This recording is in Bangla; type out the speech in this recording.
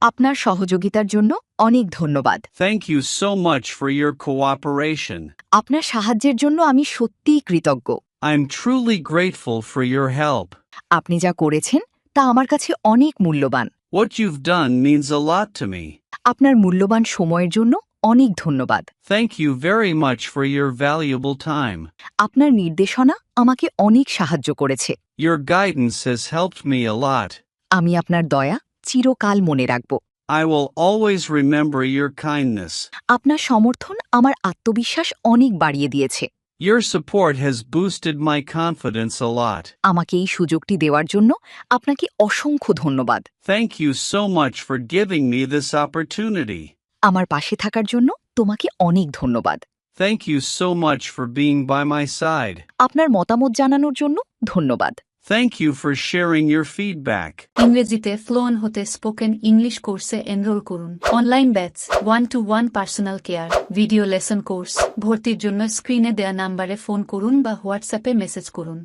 আপনার সহযোগিতার জন্য অনেক ধন্যবাদ। Thank you so much for your cooperation. আপনার সাহায্যের জন্য আমি সত্যিই কৃতজ্ঞ। I'm truly grateful for your help. আপনি যা করেছেন তা আমার কাছে অনেক মূল্যবান। What you've done means a lot to me. আপনার মূল্যবান সময়ের জন্য অনেক ধন্যবাদ। Thank you very much for your valuable time. আপনার নির্দেশনা আমাকে অনেক সাহায্য করেছে। Your guidance has helped me a lot. আমি আপনার দয়া চিরকাল মনে রাখব। I will always remember your kindness. আপনার সমর্থন আমার আত্মবিশ্বাস অনেক বাড়িয়ে দিয়েছে। Your support has boosted my confidence a lot. আমাকে এই সুযোগটি দেওয়ার জন্য আপনাকে অসংখ্য ধন্যবাদ। Thank you so much for giving me this opportunity. আমার পাশে থাকার জন্য তোমাকে অনেক ধন্যবাদ। Thank you so much for being by my side. আপনার মতামত জানানোর জন্য ধন্যবাদ। Thank you for sharing your feedback. ইংরেজিতে ফ্লুয়েন্ট হতে স্পোকেন ইংলিশ কোর্সে এনরোল করুন। Online batch, 1-to-1 personal care, video lesson course. ভর্তির জন্য স্ক্রিনে দেয়া নাম্বারে ফোন করুন বা হোয়াটসঅ্যাপে মেসেজ করুন।